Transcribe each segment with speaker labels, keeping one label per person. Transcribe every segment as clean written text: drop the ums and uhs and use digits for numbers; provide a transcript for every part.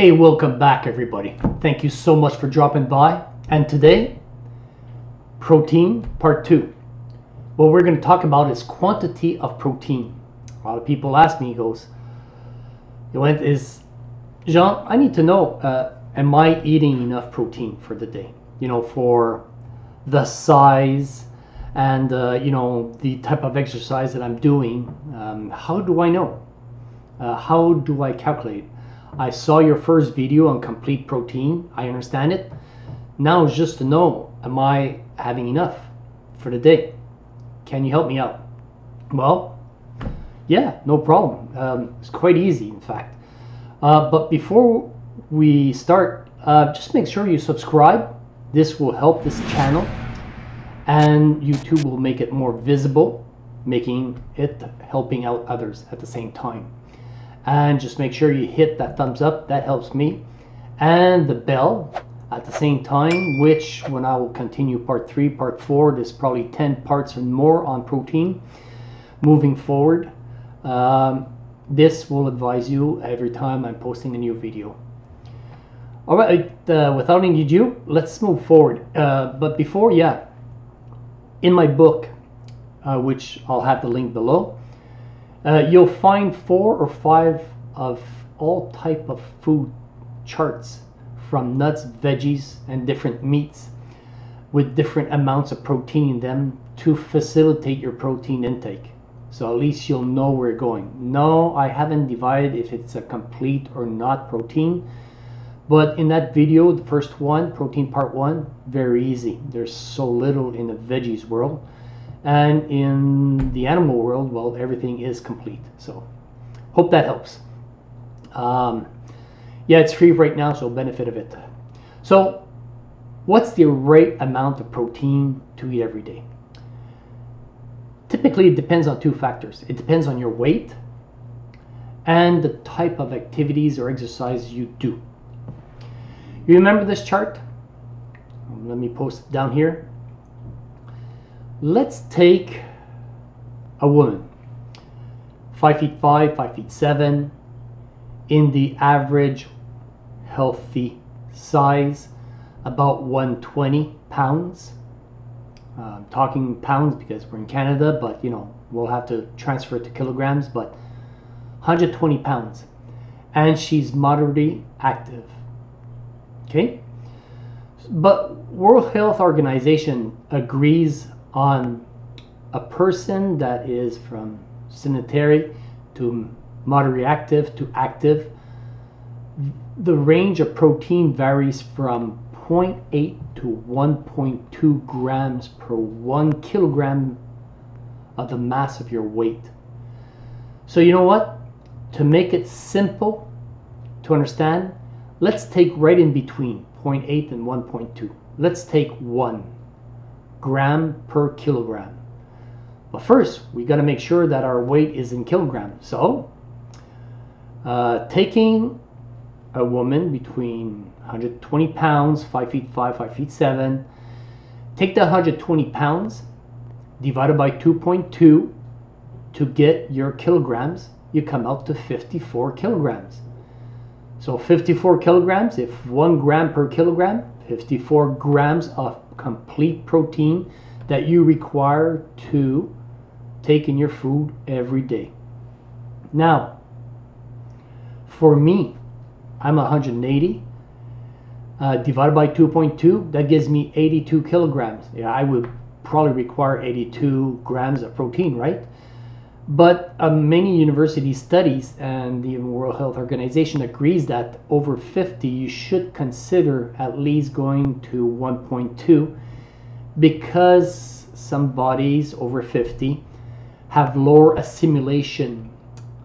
Speaker 1: Hey, welcome back everybody. Thank you so much for dropping by. And today, protein part 2. What we're going to talk about is quantity of protein. A lot of people ask me, Jean, I need to know, am I eating enough protein for the day? You know, for the size and, the type of exercise that I'm doing. How do I know? How do I calculate? I saw your first video on complete protein. I understand it. Now it's just to know, am I having enough for the day? Can you help me out? Well, yeah, no problem. It's quite easy, in fact. But before we start, just make sure you subscribe. This will help this channel, and YouTube will make it more visible, making it helping out others at the same time. And just make sure you hit that thumbs up, that helps me, and the bell at the same time, which when I will continue part 3, part 4, there's probably 10 parts and more on protein moving forward. This will advise you every time I'm posting a new video. All right, without any ado, let's move forward. But before, in my book, which I'll have the link below, you'll find 4 or 5 of all type of food charts, from nuts, veggies, and different meats with different amounts of protein in them to facilitate your protein intake. So at least you'll know where you're going. No, I haven't divided if it's a complete or not protein, but in that video, the first one, protein part 1, very easy. There's so little in the veggies world. And in the animal world, well, everything is complete. So hope that helps. Yeah, it's free right now, so benefit of it. So what's the right amount of protein to eat every day? Typically, it depends on 2 factors. It depends on your weight and the type of activities or exercise you do. You remember this chart? Let me post it down here. Let's take a woman, 5'5", 5'7", in the average healthy size, about 120 pounds. I'm talking pounds because we're in Canada, but we'll have to transfer it to kilograms, but 120 pounds. And she's moderately active. Okay? But World Health Organization agrees on a person that is from sedentary to moderately active to active. The range of protein varies from 0.8 to 1.2 grams per 1 kilogram of the mass of your weight. So you know what? To make it simple to understand, let's take right in between 0.8 and 1.2. Let's take 1 gram per kilogram. But first, we got to make sure that our weight is in kilograms. So, taking a woman between 120 pounds, 5'5", 5'7", take the 120 pounds, divided by 2.2 to get your kilograms, you come out to 54 kilograms. So 54 kilograms, if 1 gram per kilogram, 54 grams of complete protein that you require to take in your food every day. Now, for me, I'm 180 divided by 2.2, that gives me 82 kilograms. Yeah, I would probably require 82 grams of protein, right? But many university studies and the World Health Organization agrees that over 50 you should consider at least going to 1.2, because some bodies over 50 have lower assimilation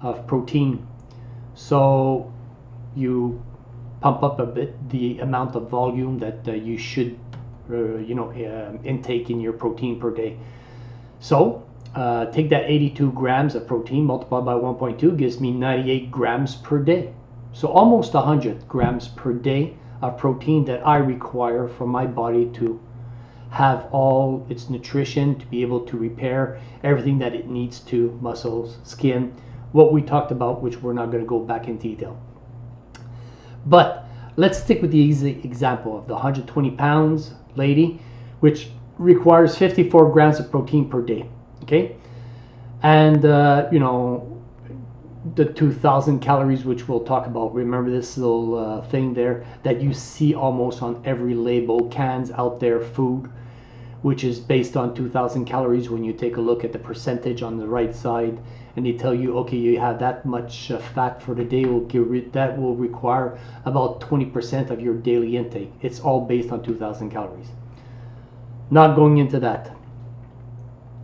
Speaker 1: of protein. So you pump up a bit the amount of volume that you should intake in your protein per day. So take that 82 grams of protein multiplied by 1.2 gives me 98 grams per day. So almost 100 grams per day of protein that I require for my body to have all its nutrition, to be able to repair everything that it needs to, muscles, skin, what we talked about, which we're not going to go back in detail. But let's stick with the easy example of the 120 pounds lady, which requires 54 grams of protein per day. Okay, and you know, the 2,000 calories, which we'll talk about. Remember this little thing there that you see almost on every label, cans out there, food, which is based on 2,000 calories. When you take a look at the percentage on the right side, and they tell you, okay, you have that much fat for the day, that will require about 20% of your daily intake. It's all based on 2,000 calories. Not going into that.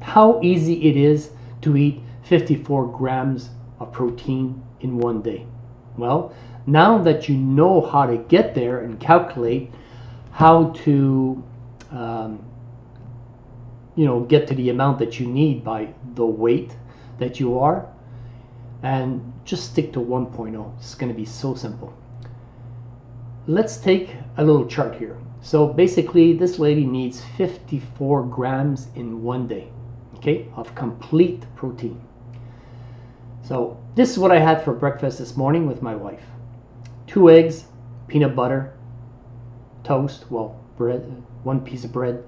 Speaker 1: How easy it is to eat 54 grams of protein in one day. Well, now that you know how to get there and calculate how to you know, get to the amount that you need by the weight that you are, and just stick to 1.0. It's going to be so simple. Let's take a little chart here. So basically this lady needs 54 grams in one day, okay, of complete protein. So this is what I had for breakfast this morning with my wife. 2 eggs, peanut butter, toast, well, bread, 1 piece of bread,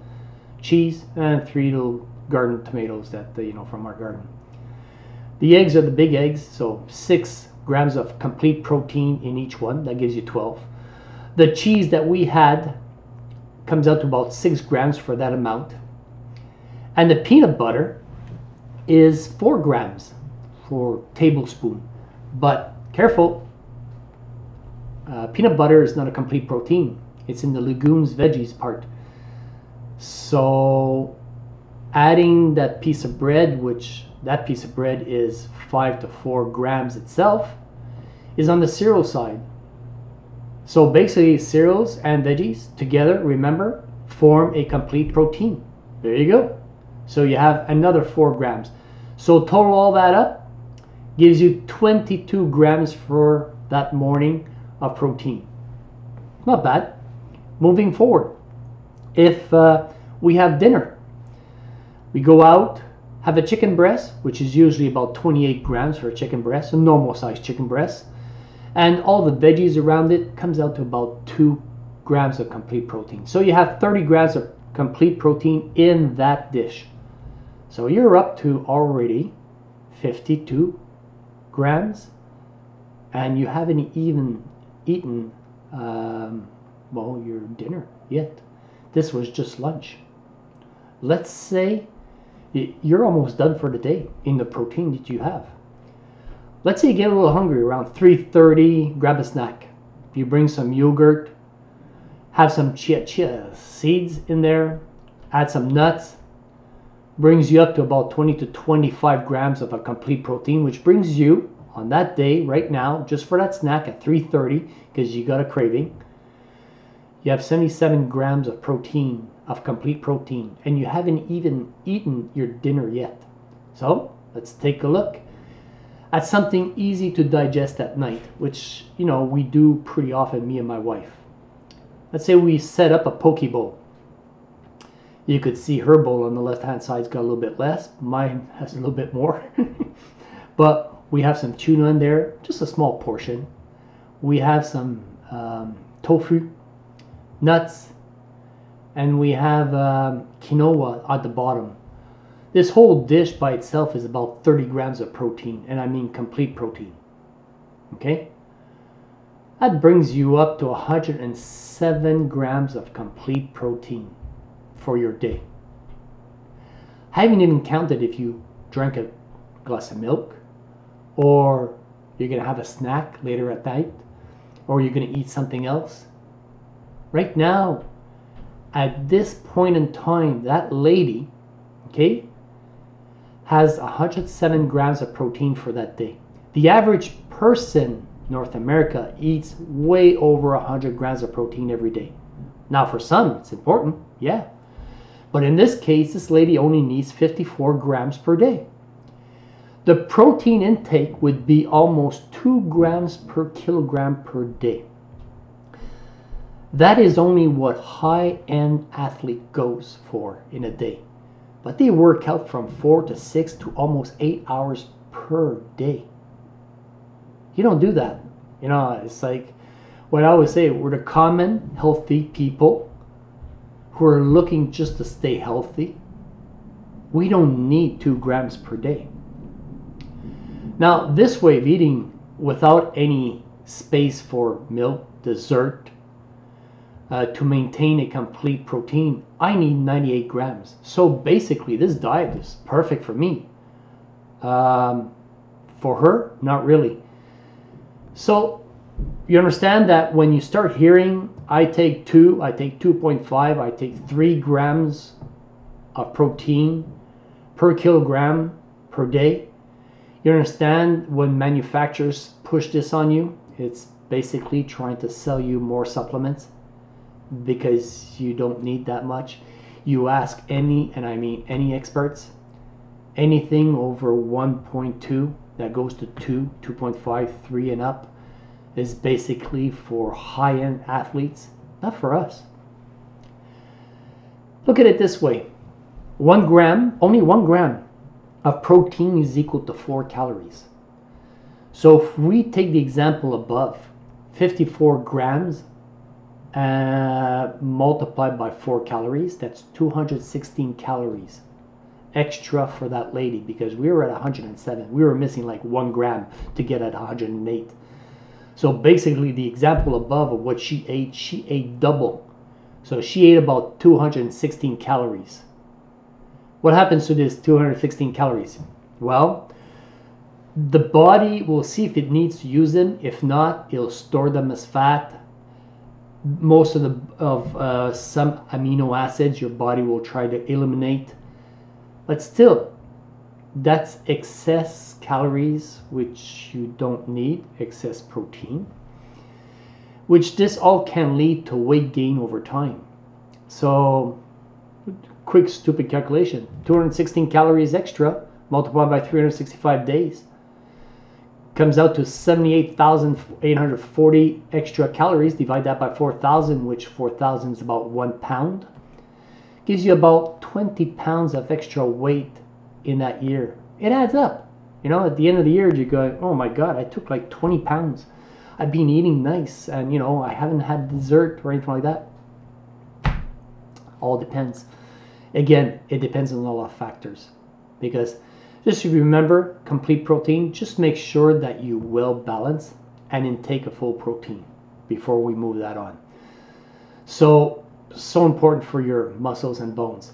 Speaker 1: cheese, and 3 little garden tomatoes that, you know, from our garden. The eggs are the big eggs, so 6 grams of complete protein in each one. That gives you 12. The cheese that we had comes out to about 6 grams for that amount. And the peanut butter is 4 grams. For tablespoon, but careful, peanut butter is not a complete protein. It's in the legumes, veggies part. So adding that piece of bread, which that piece of bread is 5 to 4 grams itself, is on the cereal side. So basically cereals and veggies together, remember, form a complete protein. There you go. So you have another 4 grams. So total all that up gives you 22 grams for that morning of protein. Not bad. Moving forward, if we have dinner, we go out, have a chicken breast, which is usually about 28 grams for a chicken breast, a normal size chicken breast, and all the veggies around it comes out to about 2 grams of complete protein. So you have 30 grams of complete protein in that dish. So you're up to already 52 grams, and you haven't even eaten well, your dinner yet. This was just lunch. Let's say you're almost done for the day in the protein that you have. Let's say you get a little hungry around 3:30, grab a snack. You bring some yogurt, have some chia seeds in there, add some nuts, brings you up to about 20 to 25 grams of a complete protein, which brings you on that day right now, just for that snack at 3:30, because you got a craving, you have 77 grams of protein, of complete protein, and you haven't even eaten your dinner yet. So let's take a look at something easy to digest at night, which, you know, we do pretty often, me and my wife. Let's say we set up a poke bowl. You could see her bowl on the left hand side's got a little bit less, mine has a little bit more. But we have some tuna in there, just a small portion. We have some tofu, nuts, and we have quinoa at the bottom. This whole dish by itself is about 30 grams of protein, and I mean complete protein. Okay? That brings you up to 107 grams of complete protein for your day. I haven't even counted if you drank a glass of milk, or you're going to have a snack later at night, or you're going to eat something else. Right now, at this point in time, that lady, okay, has 107 grams of protein for that day. The average person in North America eats way over 100 grams of protein every day. Now for some, it's important, yeah. But in this case, this lady only needs 54 grams per day. The protein intake would be almost 2 grams per kilogram per day. That is only what high-end athlete goes for in a day. But they work out from 4 to 6 to almost 8 hours per day. You don't do that. You know, it's like what I always say, we're the common healthy people who are looking just to stay healthy. We don't need 2 grams per day. Now, this way of eating without any space for milk, dessert, to maintain a complete protein, I need 98 grams. So basically, this diet is perfect for me. For her, not really. So you understand that when you start hearing, I take 2, I take 2.5, I take 3 grams of protein per kilogram per day, you understand when manufacturers push this on you, it's basically trying to sell you more supplements because you don't need that much. You ask any, and I mean any experts, anything over 1.2 that goes to 2, 2.5, 3 and up is basically for high-end athletes, not for us. Look at it this way. 1 gram, only 1 gram of protein is equal to 4 calories. So if we take the example above, 54 grams multiplied by 4 calories, that's 216 calories extra for that lady, because we were at 107. We were missing like 1 gram to get at 108. So basically the example above of what she ate double. So she ate about 216 calories. What happens to this 216 calories? Well, the body will see if it needs to use them. If not, it'll store them as fat. Most of some amino acids your body will try to eliminate. But still, that's excess calories, which you don't need, excess protein, which this all can lead to weight gain over time. So, quick stupid calculation, 216 calories extra multiplied by 365 days comes out to 78,840 extra calories. Divide that by 4,000, which 4,000 is about 1 pound. Gives you about 20 pounds of extra weight in that year. It adds up. You know, at the end of the year, you go, oh my God, I took like 20 pounds. I've been eating nice, and you know, I haven't had dessert or anything like that. All depends. Again, it depends on a lot of factors. Because just to remember, complete protein, just make sure that you well balance and intake a full protein before we move that on. So important for your muscles and bones.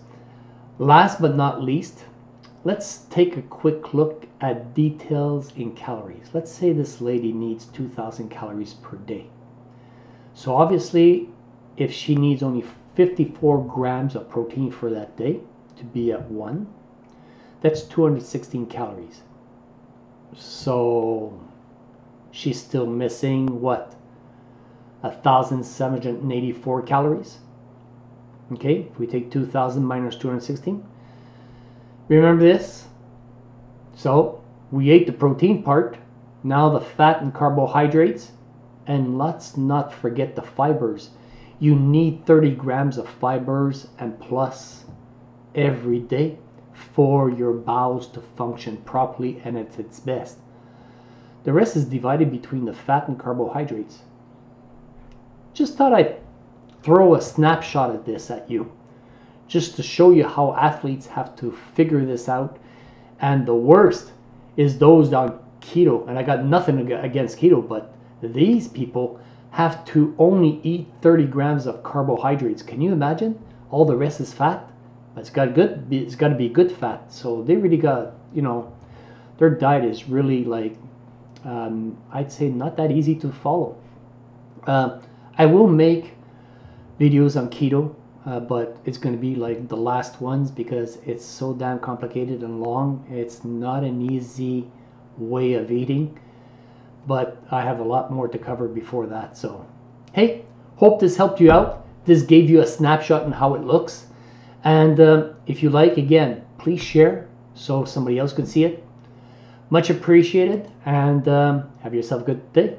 Speaker 1: Last but not least, let's take a quick look at details in calories. Let's say this lady needs 2,000 calories per day. So obviously, if she needs only 54 grams of protein for that day to be at 1, that's 216 calories. So she's still missing what? 1,784 calories. Okay, if we take 2,000 minus 216, remember this? So we ate the protein part, now the fat and carbohydrates, and let's not forget the fibers. You need 30 grams of fibers and plus every day for your bowels to function properly and at its best. The rest is divided between the fat and carbohydrates. Just thought I'd throw a snapshot of this at you, just to show you how athletes have to figure this out. And the worst is those on keto, and I got nothing against keto, but these people have to only eat 30 grams of carbohydrates. Can you imagine? All the rest is fat. It's got to be good fat. So they really got, you know, their diet is really like, I'd say not that easy to follow. I will make videos on keto, but it's going to be like the last ones because it's so damn complicated and long. It's not an easy way of eating, but I have a lot more to cover before that. So hey, hope this helped you out. This gave you a snapshot on how it looks, and if you like, again, please share so somebody else can see it. Much appreciated, and have yourself a good day.